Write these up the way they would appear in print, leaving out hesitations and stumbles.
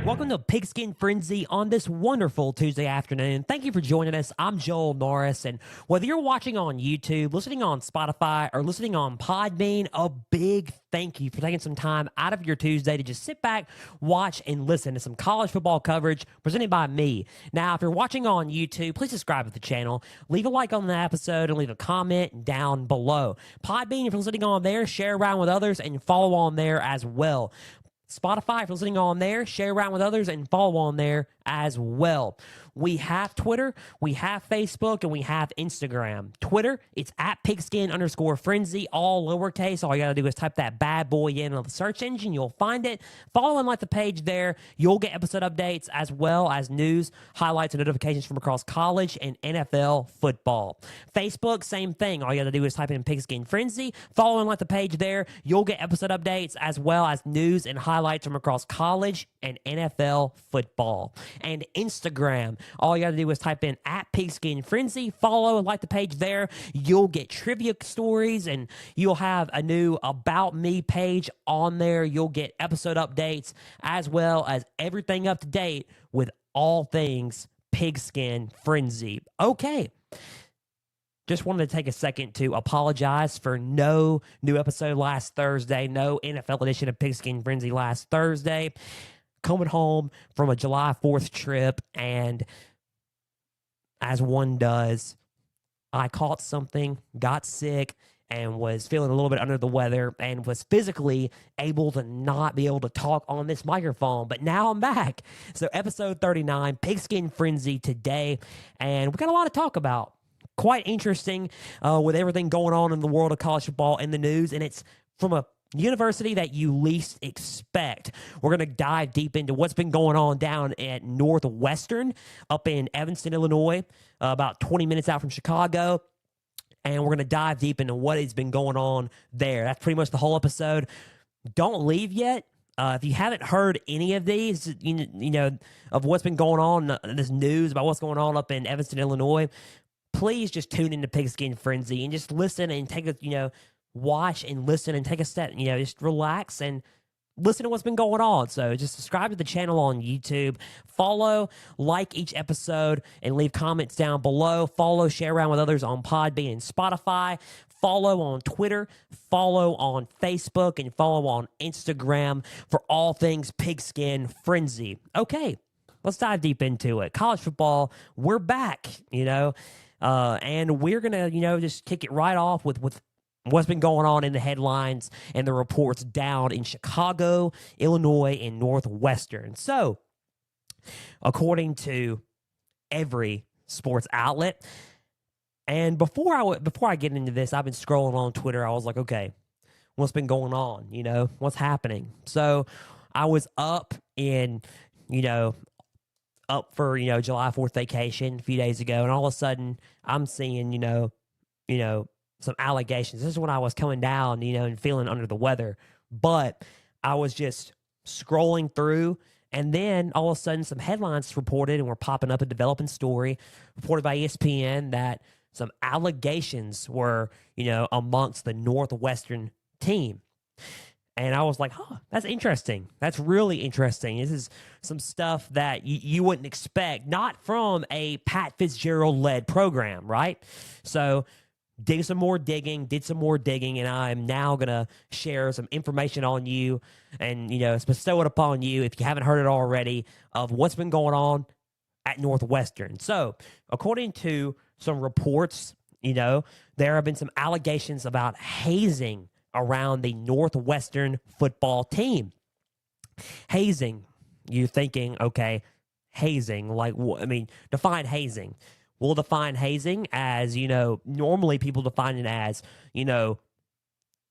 Welcome to Pigskin Frenzy on this wonderful Tuesday afternoon. Thank you for joining us. I'm Joel Norris, and whether you're watching on YouTube, listening on Spotify, or listening on Podbean, a big thank you for taking some time out of your Tuesday to just sit back, watch, and listen to some college football coverage presented by me. Now, if you're watching on YouTube, please subscribe to the channel, leave a like on the episode, and leave a comment down below. Podbean, if you're listening on there, share around with others, and follow on there as well. Spotify, if you're listening on there, share around with others and follow on there as well. We have Twitter, we have Facebook, and we have Instagram. Twitter, it's at pigskin_frenzy, all lowercase. All you got to do is type that bad boy in on the search engine. You'll find it. Follow and like the page there. You'll get episode updates as well as news, highlights, and notifications from across college and NFL football. Facebook, same thing. All you got to do is type in Pigskin Frenzy. Follow and like the page there. You'll get episode updates as well as news and highlights from across college and NFL football. And Instagram, all you got to do is type in at Pigskin Frenzy, follow and like the page there. You'll get trivia stories and you'll have a new About Me page on there. You'll get episode updates as well as everything up to date with all things Pigskin Frenzy. Okay. Just wanted to take a second to apologize for no new episode last Thursday, no NFL edition of Pigskin Frenzy last Thursday. Coming home from a July 4th trip, and as one does, I caught something, got sick, and was feeling a little bit under the weather, and was physically able to not be able to talk on this microphone. But now I'm back. So episode 39, Pigskin Frenzy today, and we got a lot to talk about. Quite interesting with everything going on in the world of college football in the news, and it's from a university that you least expect. We're going to dive deep into what's been going on down at Northwestern up in Evanston, Illinois, about 20 minutes out from Chicago. And we're going to dive deep into what has been going on there. That's pretty much the whole episode. Don't leave yet. If you haven't heard any of these, you know, of what's been going on, this news about what's going on up in Evanston, Illinois, please just tune into Pigskin Frenzy and just listen and take a, watch and listen and take a step, just relax and listen to what's been going on. So just subscribe to the channel on YouTube, follow, like each episode, and leave comments down below. Follow, share around with others on Podbean and Spotify. Follow on Twitter, follow on Facebook, and follow on Instagram for all things Pigskin Frenzy. Okay, let's dive deep into it. College football, we're back, and we're going to, just kick it right off with what's been going on in the headlines and the reports down in Chicago, Illinois, and Northwestern. So, according to every sports outlet, and before I get into this, I've been scrolling on Twitter. I was like, okay, what's been going on? What's happening? So, I was up for July 4th vacation a few days ago, and all of a sudden I'm seeing some allegations. This is when I was coming down, and feeling under the weather. But I was just scrolling through, and then all of a sudden some headlines reported and were popping up, a developing story reported by ESPN that some allegations were, amongst the Northwestern team. And I was like, that's interesting. That's really interesting. This is some stuff that you wouldn't expect, not from a Pat Fitzgerald-led program, right? So did some more digging, and I'm now going to share some information on you and, bestow it upon you, if you haven't heard it already, of what's been going on at Northwestern. So, according to some reports, there have been some allegations about hazing around the Northwestern football team. Hazing, you're thinking, okay, hazing, define hazing. We'll define hazing as, normally people define it as,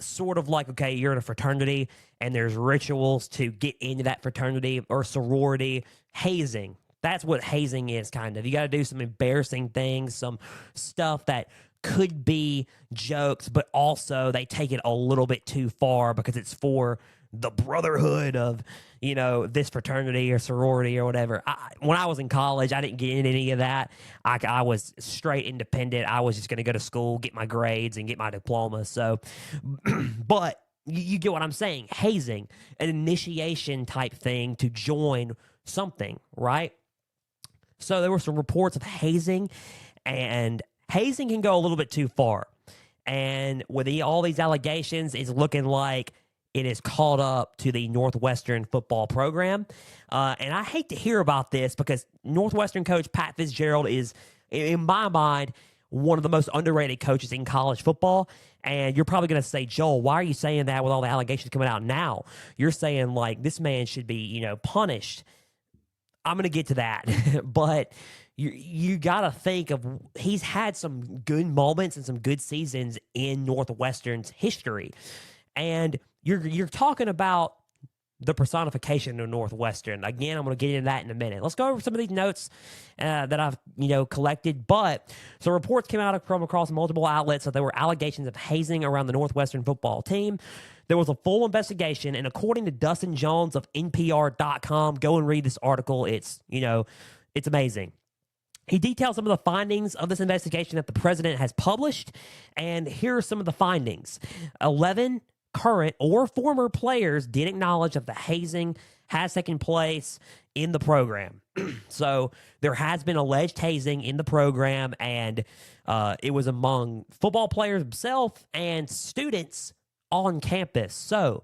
sort of like, okay, you're in a fraternity and there's rituals to get into that fraternity or sorority. Hazing. That's what hazing is, kind of. You got to do some embarrassing things, some stuff that could be jokes, but also they take it a little bit too far because it's for the brotherhood of, this fraternity or sorority or whatever. When I was in college, I didn't get into any of that. I was straight independent. I was just going to go to school, get my grades, and get my diploma. So, but you get what I'm saying. Hazing, an initiation type thing to join something, right? So there were some reports of hazing, and hazing can go a little bit too far. And with all these allegations, it's looking like it is caught up to the Northwestern football program. And I hate to hear about this because Northwestern coach Pat Fitzgerald is, in my mind, one of the most underrated coaches in college football. And you're probably going to say, Joel, why are you saying that with all the allegations coming out now? You're saying, like, this man should be, punished. I'm going to get to that. But you got to think of, he's had some good moments and some good seasons in Northwestern's history. And you're talking about the personification of Northwestern. Again, I'm going to get into that in a minute. Let's go over some of these notes that I've collected. But so reports came out from across multiple outlets that there were allegations of hazing around the Northwestern football team. There was a full investigation, and according to Dustin Jones of NPR.com, go and read this article. It's it's amazing. He details some of the findings of this investigation that the president has published, and here are some of the findings. 11 current or former players did acknowledge that the hazing has taken place in the program. So there has been alleged hazing in the program, and it was among football players themselves and students on campus. So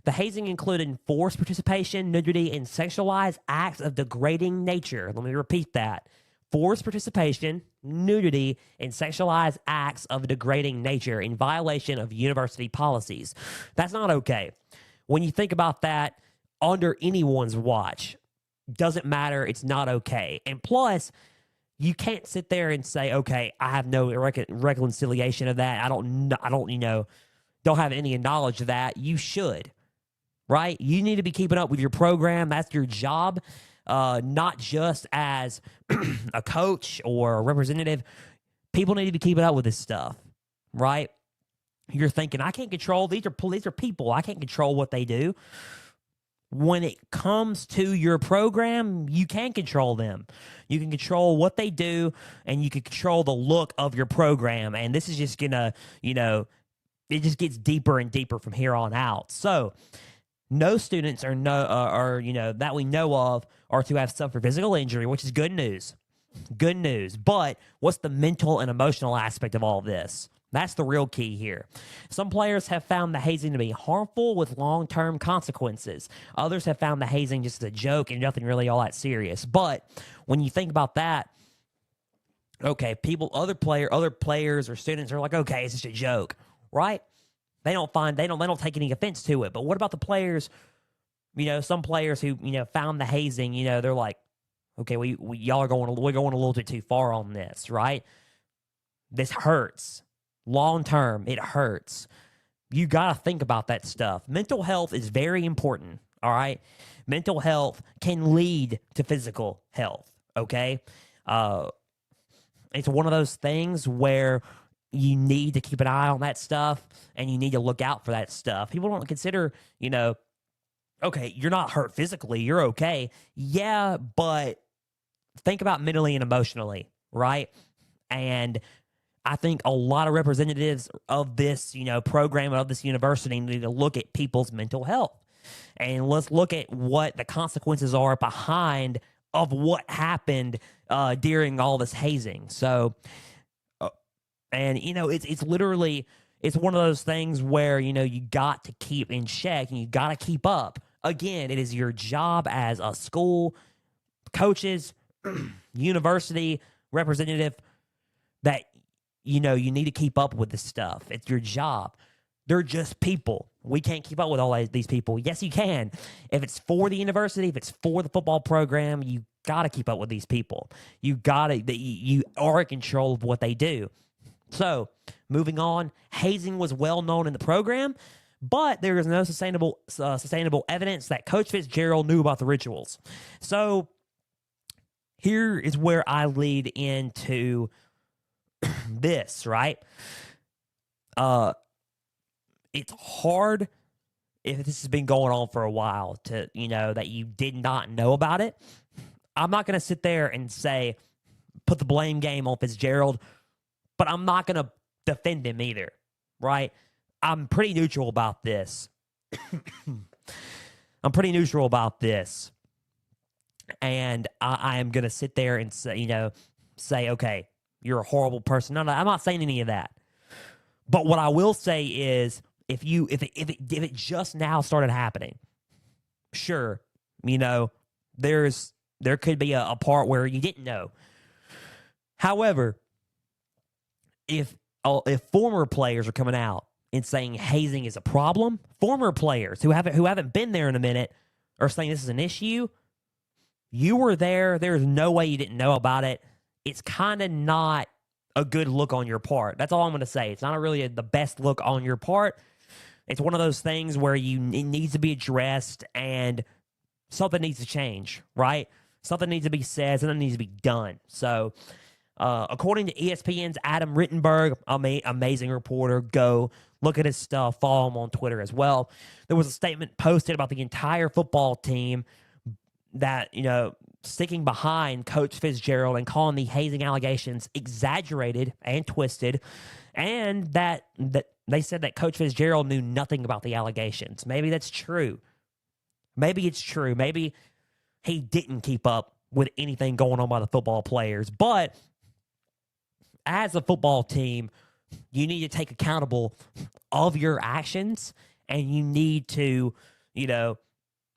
the hazing included forced participation, nudity, and sexualized acts of degrading nature. Let me repeat that. Forced participation, nudity, and sexualized acts of degrading nature in violation of university policies. That's not okay. When you think about that, under anyone's watch, doesn't matter, it's not okay. And plus, you can't sit there and say, okay, I have no reconciliation of that. I don't have any knowledge of that. You should, right? You need to be keeping up with your program. That's your job. Not just as a coach or a representative. People need to be keeping up with this stuff, right? You're thinking, I can't control, these are people. I can't control what they do. When it comes to your program, you can control them. You can control what they do, and you can control the look of your program. And this is just going to, it just gets deeper and deeper from here on out. So no students that we know of are to have suffered physical injury, which is good news. Good news. But what's the mental and emotional aspect of all this? That's the real key here. Some players have found the hazing to be harmful with long-term consequences. Others have found the hazing just as a joke and nothing really all that serious. But when you think about that, okay, other players or students are like, okay, it's just a joke, right? They don't take any offense to it. But what about the players? Some players who found the hazing. They're like, okay, we're going a little bit too far on this, right? This hurts. Long term, it hurts. You got to think about that stuff. Mental health is very important, all right? Mental health can lead to physical health, okay? It's one of those things where you need to keep an eye on that stuff, and you need to look out for that stuff. People don't consider, okay, you're not hurt physically, you're okay. Yeah, but think about mentally and emotionally, right? And I think a lot of representatives of this, program, of this university need to look at people's mental health. And let's look at what the consequences are behind of what happened during all this hazing. So, it's literally, it's one of those things where, you got to keep in check and you got to keep up. Again, it is your job as a school, coaches, university representative that you need to keep up with this stuff. It's your job. They're just people. We can't keep up with all these people. Yes, you can. If it's for the university, if it's for the football program, you got to keep up with these people. You are in control of what they do. So, moving on, hazing was well known in the program, but there is no sustainable evidence that Coach Fitzgerald knew about the rituals. So, here is where I lead into this, right? It's hard if this has been going on for a while to, that you did not know about it. I'm not going to sit there and say, put the blame game on Fitzgerald, but I'm not going to defend him either, right? I'm pretty neutral about this. and I am going to sit there and say, okay, you're a horrible person. No, I'm not saying any of that. But what I will say is, if it just now started happening, sure, there could be a part where you didn't know. However, if former players are coming out and saying hazing is a problem, former players who haven't been there in a minute are saying this is an issue. You were there. There's no way you didn't know about it. It's kind of not a good look on your part. That's all I'm going to say. It's not really the best look on your part. It's one of those things where it needs to be addressed and something needs to change, right? Something needs to be said. Something needs to be done. So, according to ESPN's Adam Rittenberg, amazing reporter, go look at his stuff. Follow him on Twitter as well. There was a statement posted about the entire football team that, sticking behind Coach Fitzgerald and calling the hazing allegations exaggerated and twisted, and that they said that Coach Fitzgerald knew nothing about the allegations. Maybe that's true. Maybe it's true. Maybe he didn't keep up with anything going on by the football players. But as a football team, you need to take accountable of your actions, and you need to,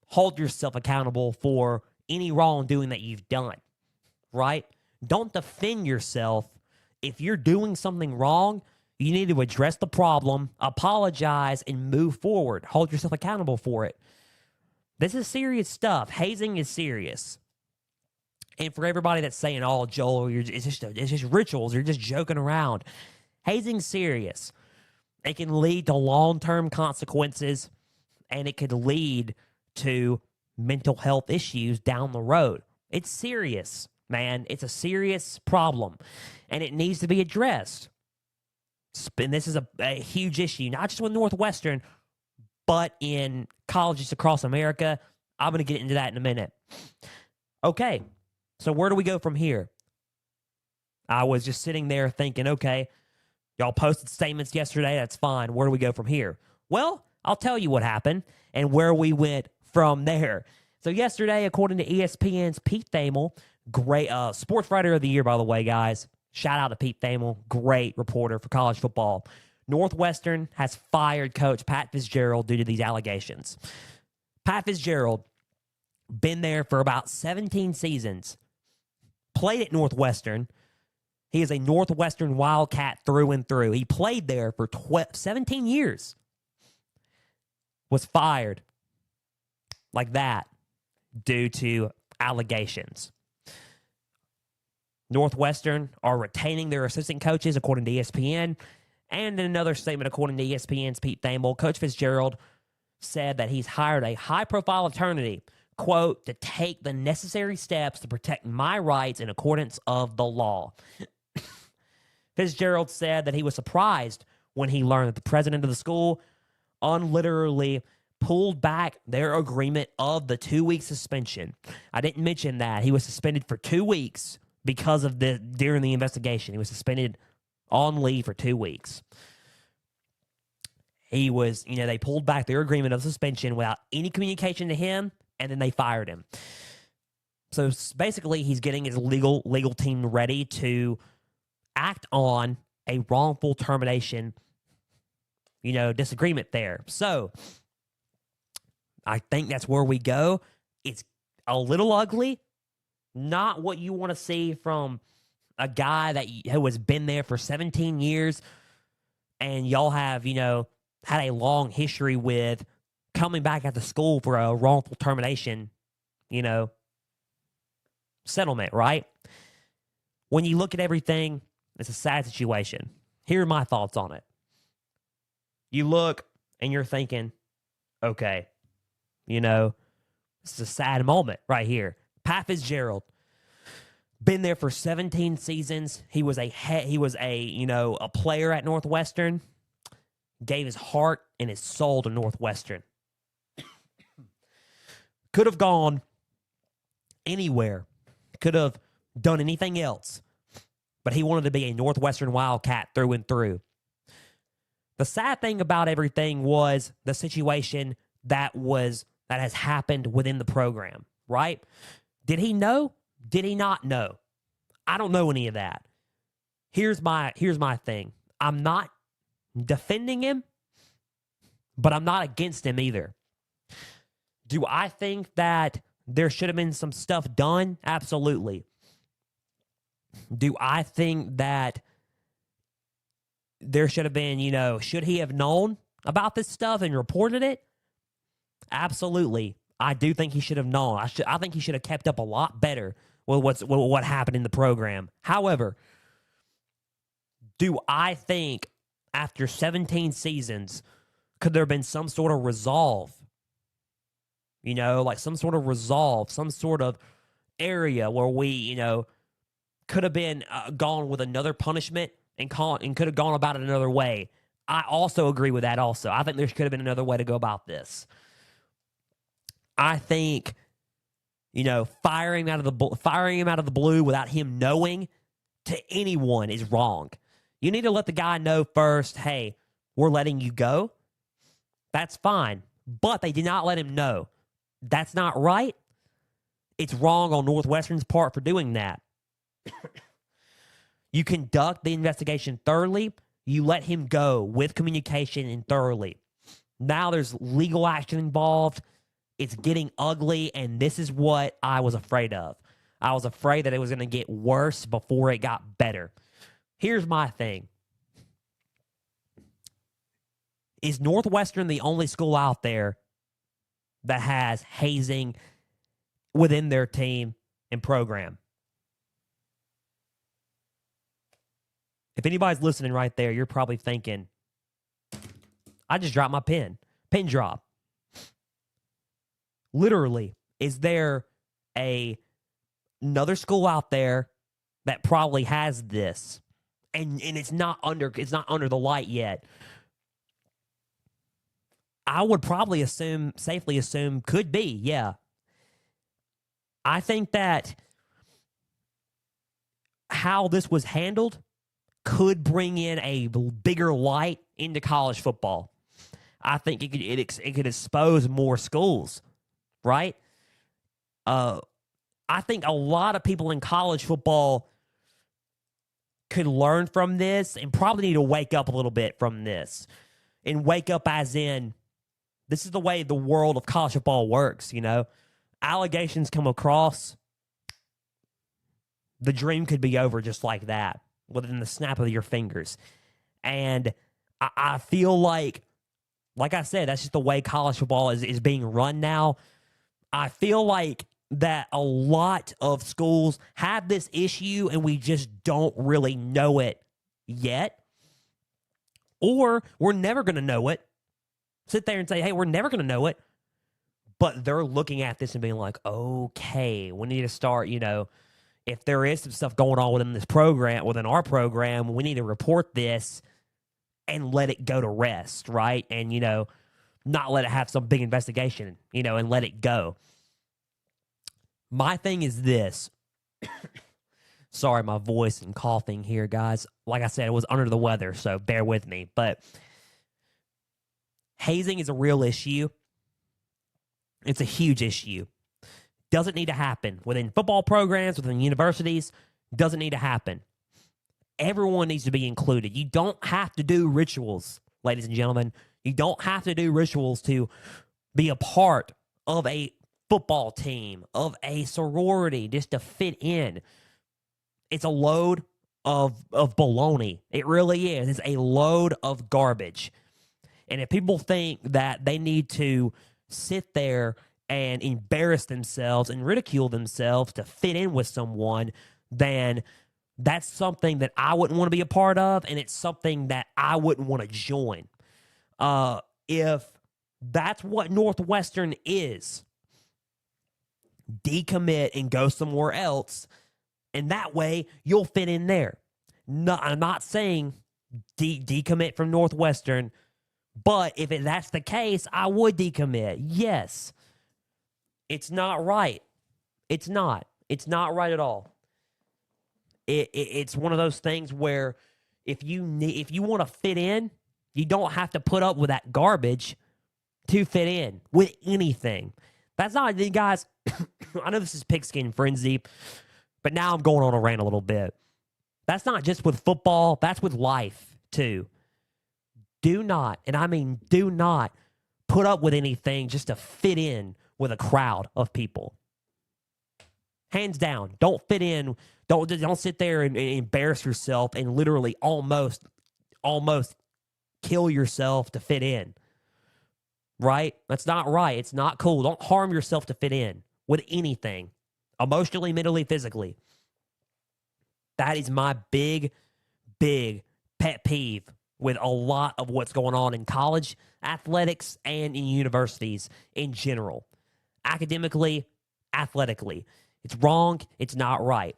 hold yourself accountable for any wrongdoing that you've done, right? Don't defend yourself. If you're doing something wrong, you need to address the problem, apologize, and move forward. Hold yourself accountable for it. This is serious stuff. Hazing is serious. And for everybody that's saying, "Oh, Joel, it's just rituals. You're just joking around." Hazing's serious. It can lead to long-term consequences, and it could lead to mental health issues down the road. It's serious, man. It's a serious problem, and it needs to be addressed. And this is a huge issue, not just with Northwestern, but in colleges across America. I'm going to get into that in a minute. Okay, so where do we go from here? I was just sitting there thinking, okay, y'all posted statements yesterday. That's fine. Where do we go from here? Well, I'll tell you what happened and where we went from there. So yesterday, according to ESPN's Pete Thamel, great sports writer of the year, by the way, guys. Shout out to Pete Thamel, great reporter for college football. Northwestern has fired coach Pat Fitzgerald due to these allegations. Pat Fitzgerald, been there for about 17 seasons, played at Northwestern. He is a Northwestern Wildcat through and through. He played there for 17 years. Was fired like that due to allegations. Northwestern are retaining their assistant coaches, according to ESPN. And in another statement, according to ESPN's Pete Thamel, Coach Fitzgerald said that he's hired a high-profile attorney, quote, to take the necessary steps to protect my rights in accordance of the law. Fitzgerald said that he was surprised when he learned that the president of the school unliterally pulled back their agreement of the 2-week suspension. I didn't mention that. He was suspended for 2 weeks because of during the investigation. He was suspended on leave for 2 weeks. He was, they pulled back their agreement of suspension without any communication to him, and then they fired him. So basically, he's getting his legal team ready to act on a wrongful termination, disagreement there. So I think that's where we go. It's a little ugly. Not what you want to see from a guy who has been there for 17 years and y'all have, had a long history with coming back at the school for a wrongful termination, settlement, right? When you look at everything, it's a sad situation. Here are my thoughts on it. You look and you're thinking, okay, this is a sad moment right here. Pat Fitzgerald, been there for 17 seasons. He was a player at Northwestern. Gave his heart and his soul to Northwestern. Could have gone anywhere. Could have done anything else. But he wanted to be a Northwestern Wildcat through and through. The sad thing about everything was the situation that has happened within the program, right? Did he know? Did he not know? I don't know any of that. Here's my thing. I'm not defending him, but I'm not against him either. Do I think that there should have been some stuff done? Absolutely. Do I think that there should have been, should he have known about this stuff and reported it? Absolutely. I do think he should have known. I think he should have kept up a lot better with what happened in the program. However, do I think after 17 seasons, could there have been some sort of resolve? Like some sort of resolve, some sort of area where we, could have been gone with another punishment and could have gone about it another way. I also agree with that also. I think there could have been another way to go about this. I think, firing him out of the blue without him knowing to anyone is wrong. You need to let the guy know first, hey, we're letting you go. That's fine. But they did not let him know. That's not right. It's wrong on Northwestern's part for doing that. You conduct the investigation thoroughly. You let him go with communication and thoroughly. Now there's legal action involved. It's getting ugly, and this is what I was afraid of. I was afraid that it was going to get worse before it got better. Here's my thing. Is Northwestern the only school out there that has hazing within their team and program? If anybody's listening right there, you're probably thinking, I just dropped my pen. Pin drop. Literally, is there another school out there that probably has this? And it's not under the light yet. I would probably safely assume could be, yeah. I think that how this was handled could bring in a bigger light into college football. I think it could expose more schools, right? I think a lot of people in college football could learn from this and probably need to wake up a little bit from this. And wake up as in, this is the way the world of college football works, Allegations come across, the dream could be over just like that, within the snap of your fingers. And I feel like I said, that's just the way college football is being run now. I feel like that a lot of schools have this issue and we just don't really know it yet. Or we're never going to know it. Sit there and say, hey, we're never going to know it. But they're looking at this and being like, okay, we need to start, if there is some stuff going on within our program, we need to report this and let it go to rest, right? And, not let it have some big investigation, and let it go. My thing is this. Sorry, my voice and coughing here, guys. Like I said, it was under the weather, so bear with me. But hazing is a real issue. It's a huge issue. Doesn't need to happen within football programs, within universities. Doesn't need to happen. Everyone needs to be included. You don't have to do rituals, ladies and gentlemen. You don't have to do rituals to be a part of a football team, of a sorority, just to fit in. It's a load of baloney. It really is. It's a load of garbage. And if people think that they need to sit there and embarrass themselves and ridicule themselves to fit in with someone, then that's something that I wouldn't want to be a part of, and it's something that I wouldn't want to join. If that's what Northwestern is, decommit and go somewhere else, and that way you'll fit in there. No, I'm not saying decommit from Northwestern, but if that's the case, I would decommit. Yes. It's not right. It's not. It's not right at all. It's one of those things where if you want to fit in, you don't have to put up with that garbage to fit in with anything. That's not, guys, I know this is Pigskin Frenzy, but now I'm going on a rant a little bit. That's not just with football, that's with life too. Do not, and I mean do not, put up with anything just to fit in with a crowd of people. Hands down, don't fit in. Don't sit there and embarrass yourself and literally almost kill yourself to fit in. Right? That's not right. It's not cool. Don't harm yourself to fit in with anything, emotionally, mentally, physically. That is my big pet peeve with a lot of what's going on in college athletics and in universities in general. Academically, athletically. It's wrong. It's not right.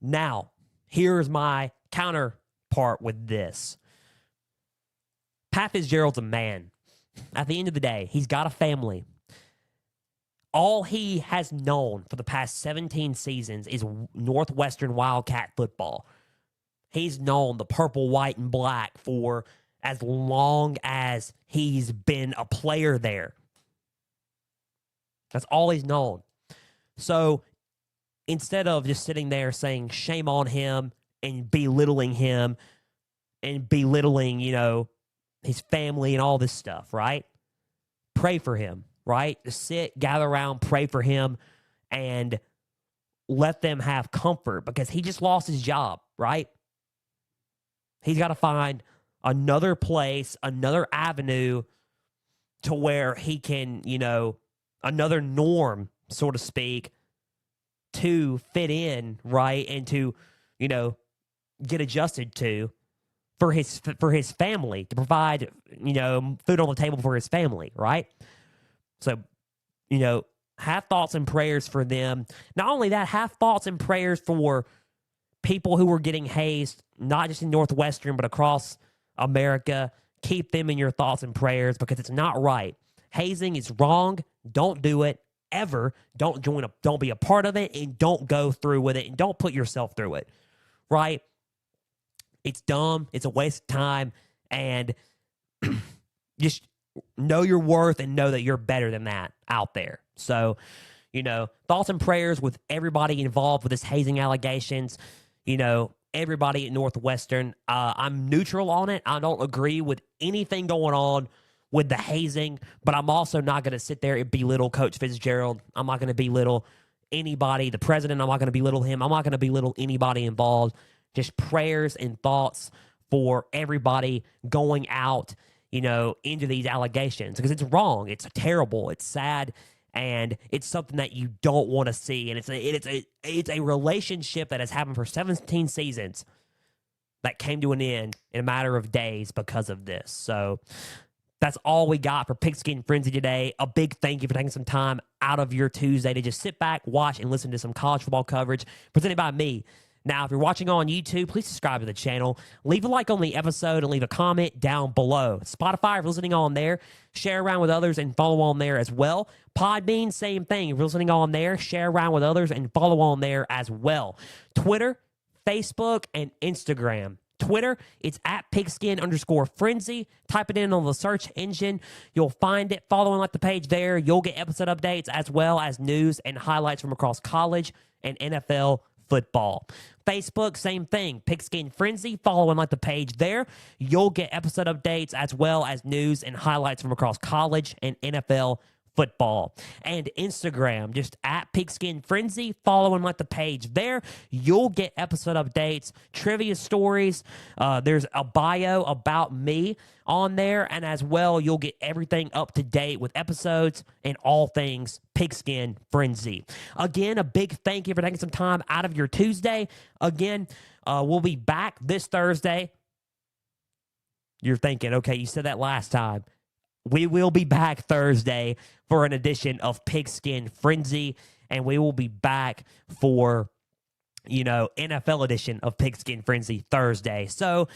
Now, here's my counterpart with this. Pat Fitzgerald's a man. At the end of the day, he's got a family. All he has known for the past 17 seasons is Northwestern Wildcat football. He's known the purple, white, and black for as long as he's been a player there. That's all he's known. So instead of just sitting there saying shame on him and belittling him and belittling, his family and all this stuff, right? Pray for him, right? Just sit, gather around, pray for him, and let them have comfort because he just lost his job, right? He's got to find another place, another avenue to where he can, another norm, so to speak, to fit in, right? And to, get adjusted to for his family, to provide, food on the table for his family, right? So, have thoughts and prayers for them. Not only that, have thoughts and prayers for people who are getting hazed, not just in Northwestern, but across America. Keep them in your thoughts and prayers because it's not right. Hazing is wrong. Don't do it ever. Don't be a part of it, and don't go through with it, and don't put yourself through it, right? It's dumb. It's a waste of time. And just know your worth and know that you're better than that out there. So, thoughts and prayers with everybody involved with this hazing allegations. Everybody at Northwestern. I'm neutral on it. I don't agree with anything going on with the hazing, but I'm also not going to sit there and belittle Coach Fitzgerald. I'm not going to belittle anybody. The president, I'm not going to belittle him. I'm not going to belittle anybody involved. Just prayers and thoughts for everybody going out, into these allegations because it's wrong. It's terrible. It's sad. And it's something that you don't want to see. And it's a relationship that has happened for 17 seasons that came to an end in a matter of days because of this. So that's all we got for Pigskin Frenzy today. A big thank you for taking some time out of your Tuesday to just sit back, watch, and listen to some college football coverage presented by me. Now, if you're watching on YouTube, please subscribe to the channel. Leave a like on the episode and leave a comment down below. Spotify, if you're listening on there, share around with others and follow on there as well. Podbean, same thing. If you're listening on there, share around with others and follow on there as well. Twitter, Facebook, and Instagram. Twitter, it's at pigskin_frenzy. Type it in on the search engine. You'll find it. Following the page there, you'll get episode updates as well as news and highlights from across college and NFL football. Facebook, same thing. Pigskin Frenzy. Following the page there, you'll get episode updates as well as news and highlights from across college and NFL football. And Instagram, just at Pigskin Frenzy. Following the page there, you'll get episode updates, trivia stories. There's a bio about me on there, and as well, you'll get everything up to date with episodes and all things Pigskin Frenzy. Again, a big thank you for taking some time out of your Tuesday. Again, we'll be back this Thursday. You're thinking, okay, you said that last time. We will be back Thursday for an edition of Pigskin Frenzy, and we will be back for, NFL edition of Pigskin Frenzy Thursday. So,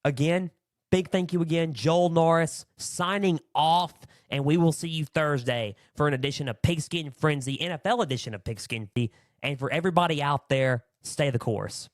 again, big thank you again. Joel Norris signing off, and we will see you Thursday for an edition of Pigskin Frenzy, NFL edition of Pigskin Frenzy. And for everybody out there, stay the course.